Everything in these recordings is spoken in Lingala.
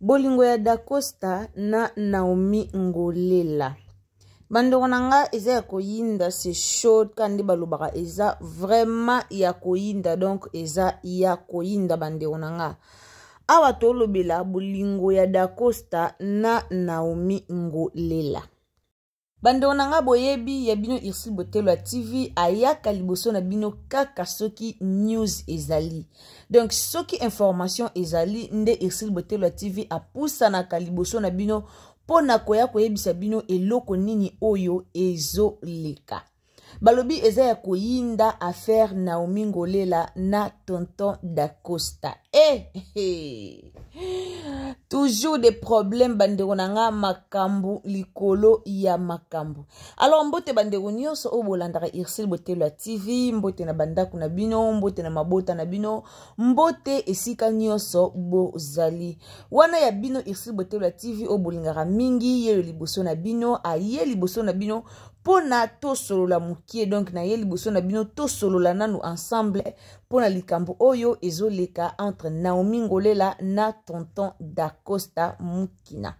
bolingo ya Da Costa na Naomi Ngolela. Bandeko nanga eza ya koyinda, c'est chaud kandi balobaka eza vraiment ya koyinda, donc eza ya koyinda bandeko nanga. Awa tolobela bolingo ya Da Costa na Naomi Ngolela. Bandeko nanga boyebi ya bino Ursule Botelwa TV ayaka liboso na bino kaka soki news ezali. Donc soki information ezali nde Ursule Botelwa TV apusa na liboso na bino pona koya koyebisa bino eloko nini oyo ezoleka. Balobi eza ya koyinda affaire Naomi Ngolela na tonton Da Costa. Toujours des problèmes bandeko nanga makambu likolo ya makambu. Alors mbote bandeko nyonso o bolandaka Ursule Botelwa TV, mbote na bandaku na bino, mbote na mabota na bino, mbote esika nyonso bozali. Wana ya bino Ursule Botelwa TV o bolingaka mingi ye liboso na bino, aye liboso na bino pona to solo la mukie, donc na ye liboso na bino to solo la nanu ensemble pona likambo oyo ezoleka entre Naomi Ngolela na tonton Da Costa mukina.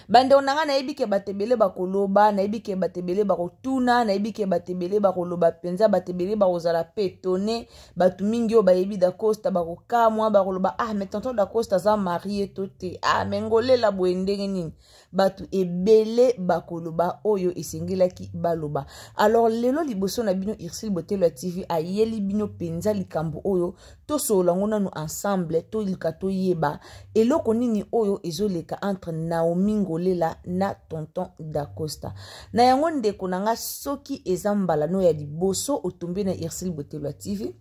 Bande onanga na ebike batebele bakoloba, na ebike batebele bakotuna, na ebike batebele bakoloba penza, batebele bakozala petone, batu mingi o bayebi Da Costa bakokamwa bakoloba mais tonton Da Costa za marié tote, mais Ngolela boendenge nini. Batu ebele bakoloba oyo esengelaki baloba. Alors lelo liboso na bino Ursule Botelwa TV ayeli bino penza likambo oyo to solango nanu ensemble to ilika to yeba eloko nini oyo ezoleka entre Naomi Ngolela na tonton Da Costa. Na yango ndeko nanga soki ezambala no ya liboso otombe na Ursule Botelwa TV.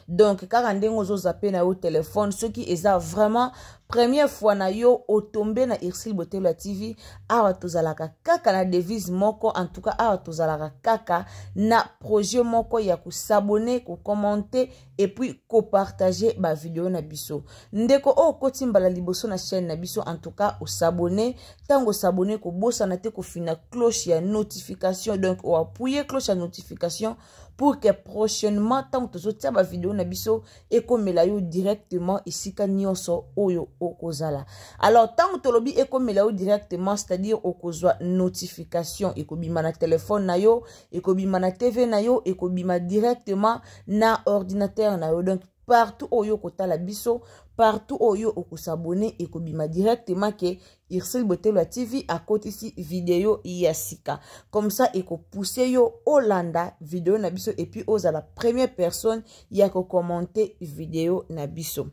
Donc kaka ndengo zo zape na yo téléphone soki eza vraiment première fois na yo otombe na Ursule Botelwa TV, awa tozalaka kaka na devise moko, en tout cas awa tozalaka kaka na projet moko ya ko s'abonner, ko commenter et puis ko partager ba vidéo na biso. Ndeko o kotimbala liboso na chaîne na biso, en tout cas o s'abonner, tango s'abonner ko bossa na te ko fina cloche ya notification, donc o appuyer cloche ya notification pour que prochainement tant que tu ba vidéo na biso et comme la yo directement ici ka nyonso oyo okozala. Alors tant que lobi et comme la yo directement, c'est-à-dire okozwa notification et ko bima na téléphone na yo et ko bima na TV na yo et ko bima directement na ordinateur na yo. Donc partout oyo kota la biso, partout oyo oko s'abonner et ko bima directement que Ursule Botelwa TV à côté ici vidéo yasika. Comme ça et ko pousser yo Olanda vidéo na biso et puis oza la première personne ya ko commenter vidéo na biso.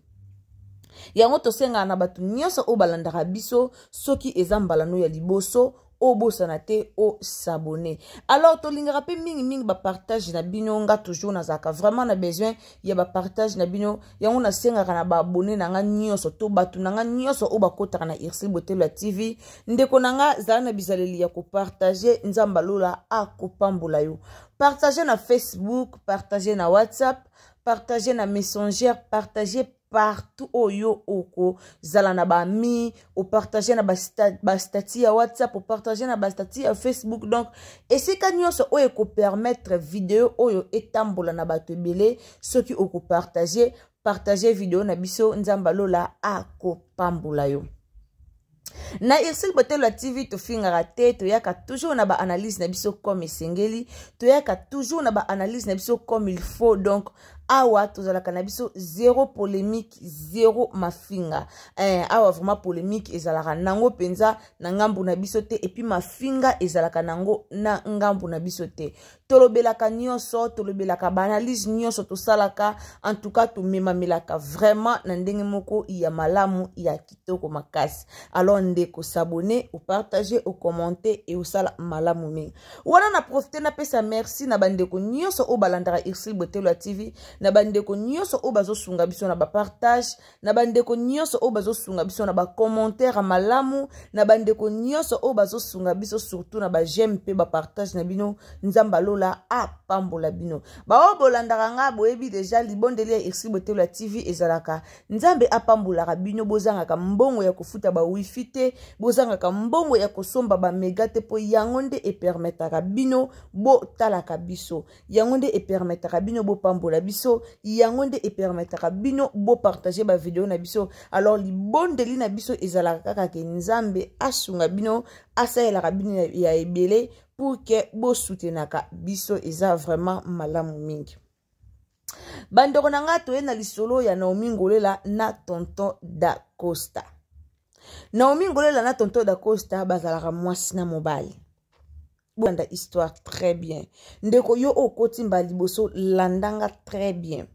Yango to senga na batu nyonso o balandaka biso soki ezambala no ya liboso o bosana te o s'abonner. Alors to lingaka pe mingi ba partage na bino nga toujours na zaka vraiment na besoin ya ba partage na bino yango na senga na ba abonner na nga nyonso to batu na nga nyonso o bakota na Ursule Botelwa TV ndeko na nga za na bizaleli ya ko partager nzambalola a ko pambola yo. Partager na Facebook, partager na WhatsApp, partager na Messenger, partager partout oyo oko zala na ba mi o partager na ba statut ya WhatsApp, o partager na ba statut ya Facebook. Donc esika nyonso oyo ko permettre vidéo oyo etambola na bato ebele soki oko partager vidéo na biso nzambalola a ko pambola yo. Na Ursule Botelwa TV to fingara te to yaka toujours na ba analyse na biso comme esengeli, to yaka toujours na ba analyse na biso comme il faut. Donc awa tozalaka na biso zéro polémique, zéro mafinga. Awa vraiment polémique ezalaka nango penza na ngambu na biso te, et puis mafinga ezalaka nango na ngambu na biso te. Tolobelaka nyonso, tolobelaka ba analyse nyonso tosalaka, en tout cas to memamelaka vraiment na ndenge moko ya malamu ya kitoko makasi. Alors ndeko s'abonner, ou partager, ou commenter et ou sala malamu mingi. Wana na profiter na pesa merci na bandeko nyonso o balandaka Ursule Botelwa TV, na bandeko nyonso o bazo sunga biso na ba partage, na bandeko nyonso o bazo sunga biso na ba commentaire malamu, na bandeko nyonso o bazo sunga biso surtout na ba j'aime pe ba partage na bino nzambalola a pambola bino. Ba o bolandaka nga boyebi déjà libondeli ya Ursule Botelwa TV ezalaka nzambe a pambola bino bozanga mbongo ya kofuta ba wifi te, bozanga mbongo ya kosomba ba mega te po yangonde e permetaka bino bo talaka biso, yangonde e permetaka bino bo pambola biso biso yango nde epermetaka bino bo partager ba video na biso. Alors libondeli na biso ezalaka kaka ke Nzambe asunga bino asaelaka bino ya ebele pour que bo soutenaka biso eza vraiment malamu mingi. Bandeko na nga toye na lisolo ya Naomi Ngolela na tonton Da Costa. Naomi Ngolela na tonton Da Costa bazalaka mwasi na mobali. Banda histoire très bien. Ndeko yo okoti mba liboso landanga très bien.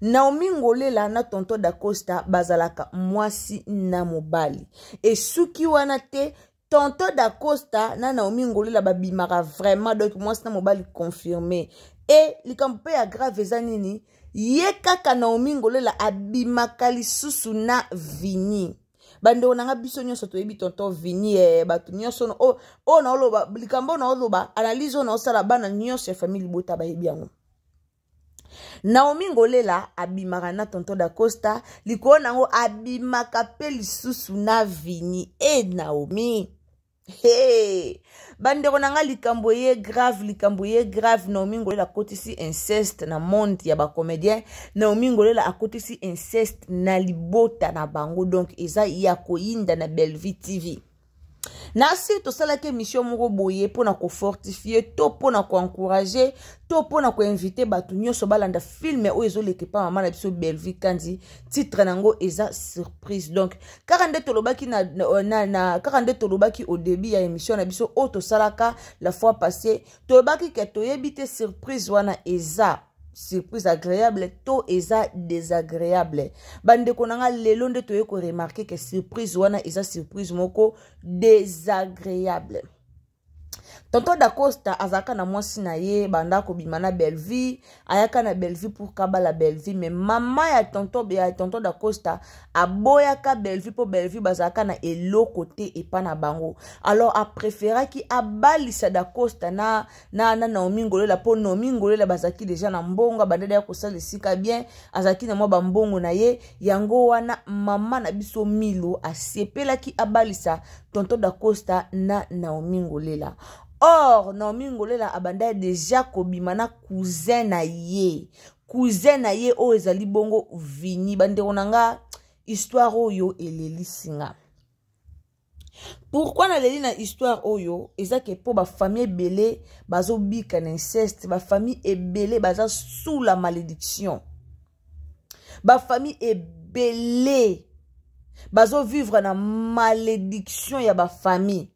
Naomi Ngolela na tonton Da Costa bazalaka mwasi na mobali. Et suki wana te tonton Da Costa na Naomi Ngolela babimaka vraiment donc mwasi na mobali confirmé. Et likampe ya grave eza nini ye kaka Naomi Ngolela abimaka lisusu na Vini. Bande onanga biso nyonso toyebi tonton Vini batu nyonso o na oloba likambo na oloba analyse na osala bana nyonso ya famille bota bayebi yango. Naomi Ngolela abimaka na tonton Da Costa likolo nango abimaka pe lisusu na Vini Naomi. Hey, bande onanga likambo ye grave Naomi Ngolela akotisi inceste na monde ya ba comédien. Naomi Ngolela akotisi inceste na libota na bango donc eza ya koyinda na Bellevue TV. Na si to sala ke mission moko boye pona ko fortifier to pona ko encourager to pona ko inviter batu nyonso balanda film o ezoleke pa mama na biso Bellevue Kandi titre nango eza surprise. Donc karande tolobaki karande tolobaki au début ya émission na biso o to salaka la fois passée tolobaki ke toyebite surprise wana eza surprise agréable to eza désagréable. Bande konanga lelo nde toye ko remarquer que surprise wana eza surprise moko désagréable. Tonton Da Costa azaka na mwasi na ye banda ko bimana Bellevue ayaka na Bellevue pour kabala Bellevue mais mama ya tonton Da Costa aboyaka Bellevue pour Bellevue bazaka na eloko te epa na bango. Alors a préféré ki abalisa Da Costa na Naomi Ngolela po Naomi Ngolela bazaki déjà na mbongo bandeda ya kosala sika bien azaki na mwa bambongo na ye yango wana mama na biso Milo asepela ki abalisa tonton Da Costa na Naomi Ngolela. Or, Naomi Ngolela abanda déjà kobimana cousin na ye o ezali bongo Vini. Bande onanga histoire oyo eleli singa. Pourquoi na leli na histoire oyo ezake po ba famille ebele bazo bika na inceste, ba famille ebele baza sous la malédiction. Ba famille ebele bazo vivre na malédiction ya ba famille.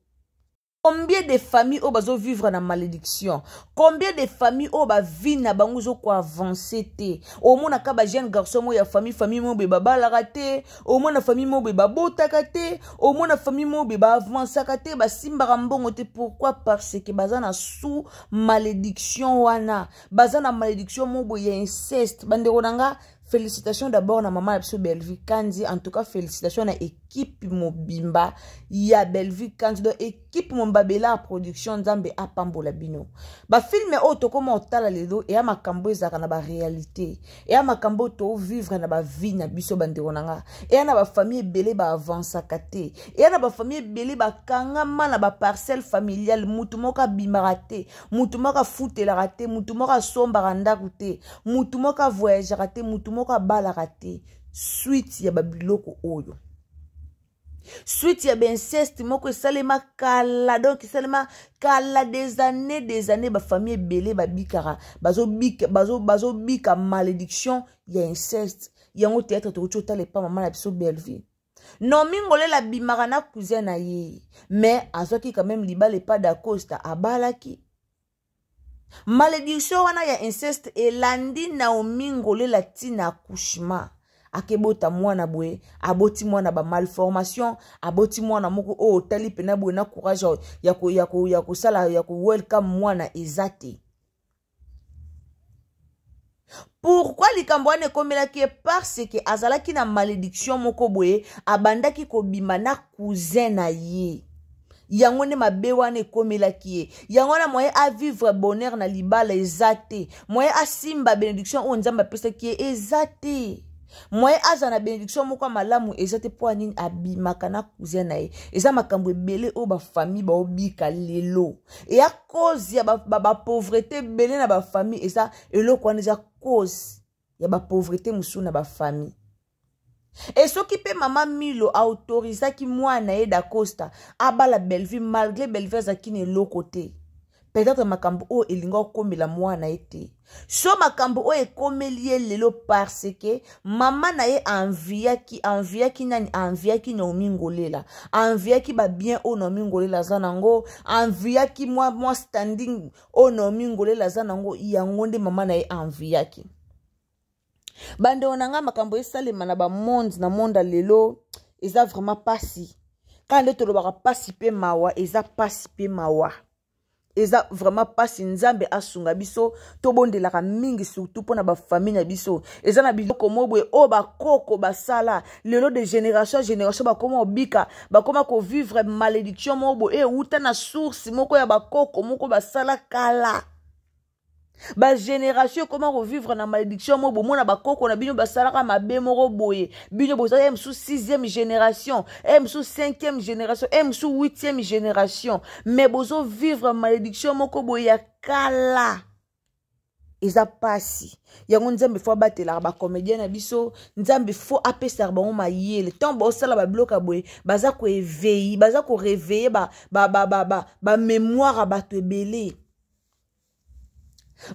Combien de familles au bazo vivre na malédiction? Combien de familles au ba vie na bango ko avancer te? Au moins ka ba jeune garçon mo ya famille mo be baba la raté, au moins na famille mo be babota kate, au moins na famille mo be ba avancer kate ba simba rambongo te. Pourquoi? Parce que bazana sous malédiction wana. Bazana malédiction mo bo ya inceste. Bande onanga félicitations d'abord na maman absolu Bellevue Kandi. En tout cas, félicitations na équipe mobimba ya Bellevue Kandi. Donc équipe mombabela production Nzambe apambola bino. Ba film auto comment otala lelo et ya makambo ezaka na ba réalité. Et ya makambo to vivre na ba vie na biso bande onanga. Et ya na ba famille belé ba avance kate. Et ya na ba famille belé ba kangama na ba parcelle familiale mutu moka bimarate, mutu moka foutela raté, mutu moka somba randa kute, mutu moka voyage raté, mutu moka bala raté. Suite ya babiloko oyo. Suite ya inceste moko salema kala donc salema kala des années ba famille belé ba bikara bazo bika malédiction ya inceste yango théâtre to chota le pa maman na biso Bellevue. Naomi Ngolela bimara na cousin na ye mais azoki quand même libale pas Da Costa abalaki malédiction wana ya inceste elandi Naomi Ngolela tina accouchement. Akebota mwana bwe aboti mwana ba malformation aboti mwana moko o tali pena bwe na courage ya ko sala ya ko welcome mwana ezate. Pourquoi likambo ane komelaki? Parce que azalaki na malédiction moko bwe abandaki kobima na cousin na ye. Yango ne mabewane komelaki ye. Yango na moye a vivre bonheur na libala ezate. Moye a simba bénédiction o Nzambe pesa ki ezate. Moi azana bénédiction moko malamu ezate po anini abimaka na cousin na ye. Eza makambo ebele o ba famille ba obika lelo. Et à cause ya ba pauvreté belé na ba famille eza eloko wana eza cause ya ba pauvreté musu na ba famille. Et ce qui peut maman Milo autorisa ki mwana ye da Costa abala Bellevue malgré Bellevue azaki l'autre côté. Peut-être makambo o elinga kombela mwana ete. So makambo o ekomelie lelo parce que maman na ye enviaki nani enviaki no mingolela. Enviaki ba bien o no mingolela zanango, enviaki moi standing o no mingolela zanango yango nde maman na ye enviaki. Bande onanga makambo esalema na ba monde na monde lelo eza vraiment pasi. Quand le tolobaka pasi pe mawa eza pasi pe mawa. Eza vraiment pasi nzambe asunga biso to bondelaka mingi surtout pona ba famille na biso. Eza na biloko mobwe o ba koko basala lelo de génération en génération ba koma obika ba koma ko vivre malédiction mobwe e uta na source moko ya ba koko moko basala kala. Ba génération comment revivre na malédiction mo bo mona ba koko na bino basalaka mabe moko boye bino bozala em sous 6e génération em sous 5e génération em sous 8e génération mais bozo vivre malédiction moko boye ya kala eza pasi yango nzambe fo batela ba comédien na biso nzambe fo apesa bango mayele tant bo sala ba bloka boye baza ko éveiller baza ko réveiller ba mémoire ba to ebele.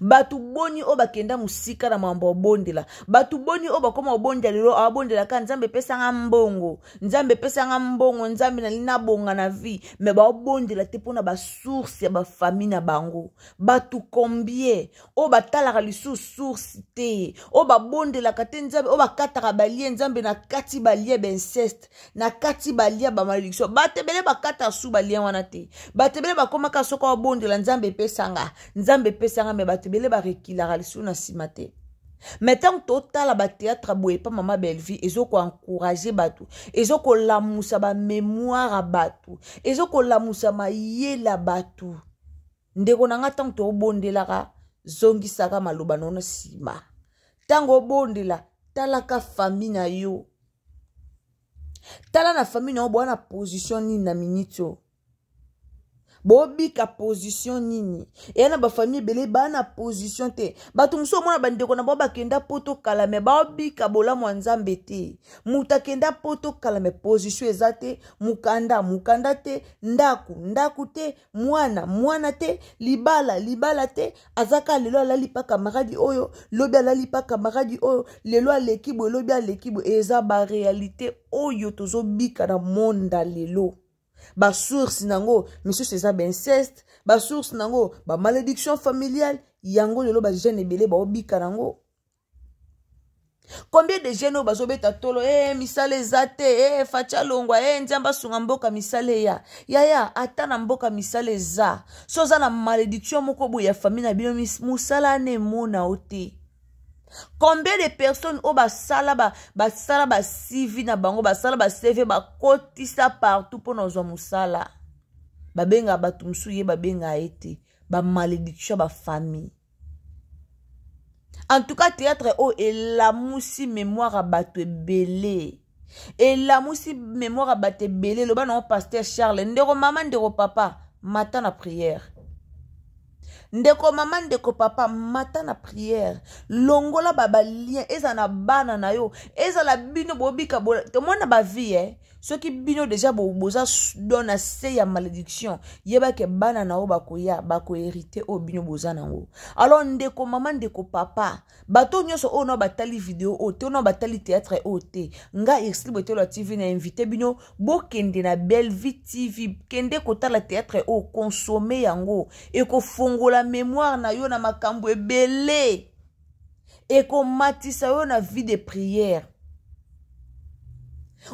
Batu boni o bakenda musika na mambo bondela batu boni o bakoma obondela lelo abondela ka nzambe pesa nga mbongo nzambe na lina bonga na vie mais ba obondela te pona ba source ya ba famille na bango batu combien o batalaka lisu source te o babondela ka te nzambe o bakataka balie nzambe na kati balie b'inceste na kati balie ba malédiction batebele bakata su balie wana te batebele bakoma ka soko obondela nzambe pesa nga me batebele ba rekilaka lisu na simate. Maintenant total ba théâtre boye pa mama Bellevue ezoko encourager batu ezoko lamusa ba mémoire batu ezoko lamusa mayela batu ndeko nanga tant to bondelaka zongisaka maloba nono sima tango bondela talaka famille na yo tala na famille na bwana position ni na minito bobika position nini et na ba famille belé ba na position te batu muso mona bandeko na ba kenda poto kala me bobika bola mwanzambe te muta kenda poto kala me position ezate mukanda te ndaku te mwana te libala te azaka lelo alali pa camarade oyo lobi alali pa camarade oyo lelo alekibo lobi alekibo eza ba réalité oyo tozo bika na monde lelo. Ba source nango monsieur c'est ben inceste ba source nango ba malédiction familiale yango lelo ba jeune ebele ba obika nango. Combien de jeunes bazobeta tolo misale zate facha longwa nzamba sunga mboka misale ya ata na mboka misale za soza na malédiction moko bo ya famille na bino musala ne mona ote. Combien de personnes au basala ba CV na bango basala ba CV ba kotisa partout pour nos musala babenga batumsuye babenga ete ba malédiction ba famille. En tout cas théâtre o elamusi mémoire bato belé elamusi mémoire bato belé loba na pasteur Charles ndeko maman ndeko papa matin na prière. Ndeko maman ndeko papa matin na prière longola baba lien eza na bana na yo eza la bino bobika te mona ba vie ceux qui bino déjà boza dona se ya malédiction yeba ke bana na o bako hériter o bino boza nango. Alors ndeko maman ndeko papa bato nyonso o no batali vidéo o te no batali théâtre o te nga Irsil Botelo TV na invité bino bokende na Bellevue TV kende kotala théâtre o consommer yango e ko fongola mémoire na yo na makambo ebele et ko matisa yo na vie de prière.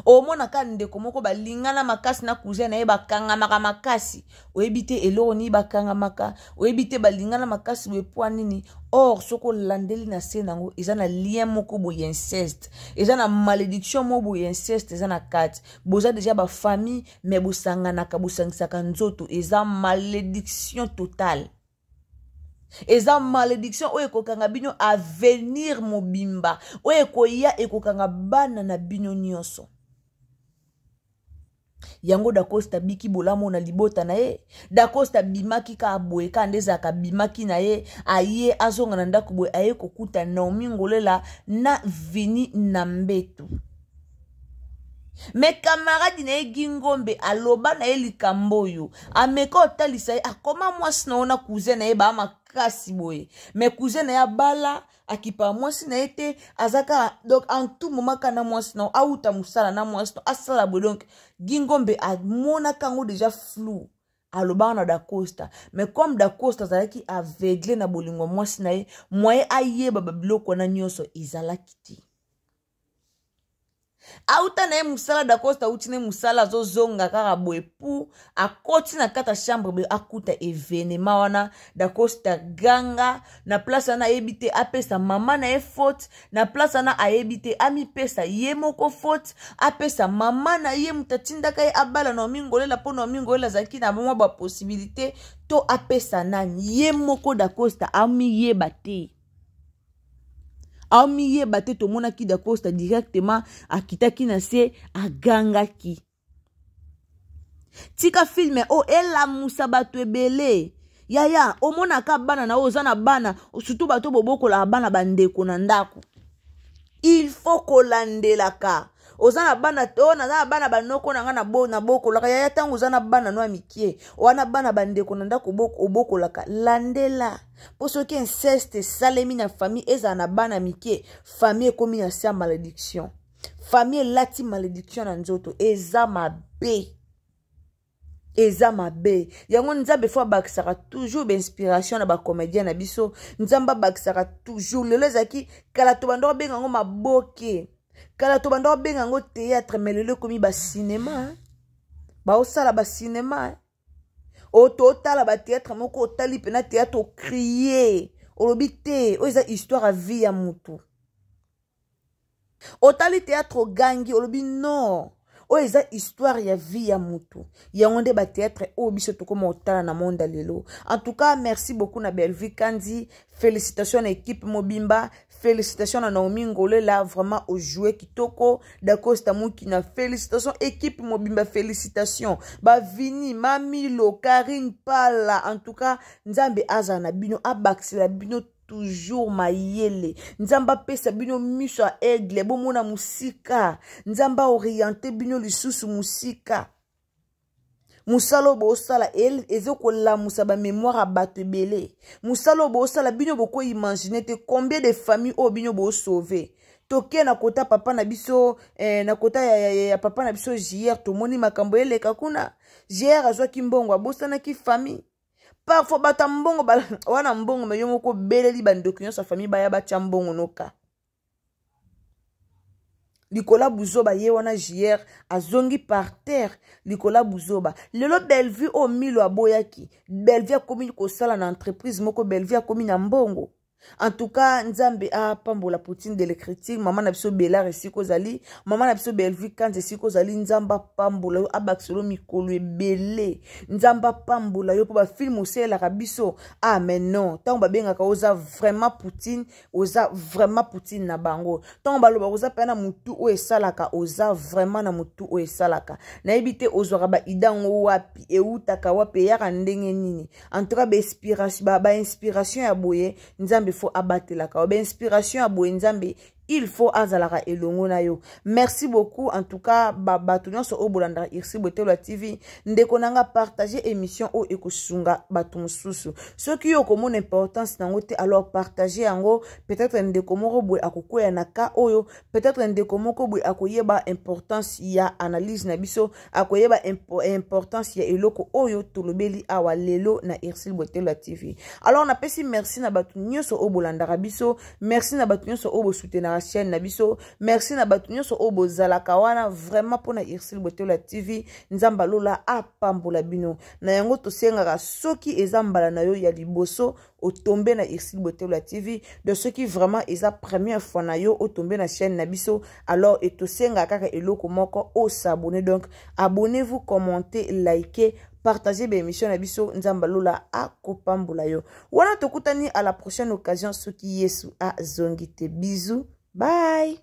O mona ka ndeko moko balingana makasi na cousin na ye bakanga makasi oyebite eloko ni bakanga maka oyebite balingana makasi we nini or soko landeli na se nango eza na lien moko bo inceste eza na malédiction moko bo inceste eza na kati boza déjà ba famille mais bosangana ka bosangisaka nzoto eza malédiction totale. Eza malédiction oyo ekokanga bino avenir mobimba oyo ekoya ekokanga bana na bino nyonso. yango Da Costa biki bolamo na libota na ye. Da Costa bimaki ka aboye ka ndeza ka bimaki na ye aye azonga na ndako boye aye kokuta Naomi Ngolela na Vini na mbetu. Me camarade na ye Gingombe aloba na ye likambo yo ameka otalisa ye akoma mwasi na ona cousin na ye ba makasi boye me cousin na ya bala akipa mwasi na ye te azaka donc en tout moment kana mwasi na auta musala na mwasi na asala boye donc Gingombe amona kango déjà flou aloba na Da Costa mais comme Da Costa zalaki aveugle na bolingo mwasi na ye moye ayeba babiloko na nyonso izalaki te. Auta na ye musala Da Costa utine musala zo zonga kaka boye pou akoti na kata chambre be akuta evenema wana Da Costa ganga na place na ebite apesa mama na ye faute na place na ayebite ami pesa ye moko faute apesa mama na ye mutatinda kai abala na Ngolela po na Ngolela zaki na mwa ba possibilité to apesa nani ye moko Da Costa ami ye bate. Aomiye bate to mona ki Da Costa directement akitaki na se agangaki. Tika filme o ela musa bato ebele. Yaya o mona ka bana na ozana bana surtout bato boboko la bana bandeko na ndako. Il faut kolandela ka. Ozana bana to na bana banoko na ngana na boko la yaya tangu ozana bana no amikie. Wana bana bandeko na ndako boko la ka landela. Pour ceux qui inceste salemi na famille eza na bana mikie famille komi na sa malédiction. Famille lati malédiction na nzoto eza mabe. Eza mabe. Yango nzambe fwa bakisaka toujours d'inspiration na ba comédien na biso. Nzamba bakisaka toujours lelo zaki kala to bando benga ngo maboke. Kala to bando benga ngo théâtre mais lelo komi ba cinéma. Ba osala ba cinéma. O total ba théâtre moko otali pena théâtre o crier. O lobite o eza histoire à vie ya mutu. Otali théâtre o gangi o lobi non. O eza histoire ya vie ya mutu. Yangonde ba théâtre o biso to koma otala na monde lelo. En tout cas, merci beaucoup na Bellevue Kandi. Félicitations à l'équipe Mobimba. Félicitations à Naomi Ngolela. Vraiment au jouet kitoko. Da Costa Moukina. Félicitations équipe Mobimba. Félicitations. Ba Vini, Mamilo, Karine Pala. En tout cas, Nzambe Azana Bino Abaxila Bino toujours mayele. Nzamba pesa bino miso a aigle. Bomona musika. Nzamba orienté bino lisusu musika. Musalo bo sala el ezoko la musaba mémoire a batebele. Musalo bo sala bino boko imaginer te combien de familles o bino bo sauver. Toke na kota papa na biso na kota ya papa na biso JR to moni makambo ele kakuna. JR azwa kimbongo abosana ki famille. Parfois bata mbongo wana mbongo me yomoko beleli bandokyo sa famille baya bacha mbongo noka. Likola Buzoba ye wana JR azongi par terre Likola Buzoba. Lelo Bellevue o milo aboyaki. Bellevue a komi kosala na entreprise moko Bellevue a komi na mbongo. En tout cas, Nzambe a pambola poutine de l'écriture. Maman na biso Bella resiko zali. Maman na biso Bellevue quand resiko zali. Nzamba pambola yo abaksolo mikolo ebele. Nzamba pambola yo po ba film ose la rabiso. Ah mais non. Tant ba benga ka oza vraiment poutine. Oza vraiment poutine na bango. Tant ba loba oza pena mutu o esalaka. Oza vraiment na mutu o esalaka. Na ebite ozora ba idango wapi. E utaka wapi yaka ndenge nini. En tout cas ba inspiration ya boye. Nzambe faut abattre la ka. Inspiration à Nzambe, il faut azalara elongo na yo. Merci beaucoup en tout cas batunyo so obolanda irsi Botelo TV ndeko nanga partager émission o ekosunga batumususu. Ceux qui ont comme importance nango te alors partager yango peut-être ndeko moko boy akokoya na ka oyo peut-être ndeko moko boy akoyeba importance ya analyse na biso akoyeba importance ya eloko oyo tolobeli awa lelo na irsi Botelo TV. Alors on appelle merci na batunyo so obolanda biso, merci na batunyo so obo soutenir chaîne nabiso. Merci na batunyo so obo zalaka wana vraiment pona Irsil Botelo TV nzamba lola apambola bino na yango to sengaka soki ezambala na yo ya liboso o tomber na Irsil Botelo TV de ceux qui vraiment eza première fois na yo o tomber na chaîne nabiso alors et to sengaka kaka eloko moko o s'abonner donc abonnez-vous, commentez, likez, partagez l'émission nabiso nzamba lola akopambola yo wana tokutani à la prochaine occasion soki Yesu a zongite bisous. Bye.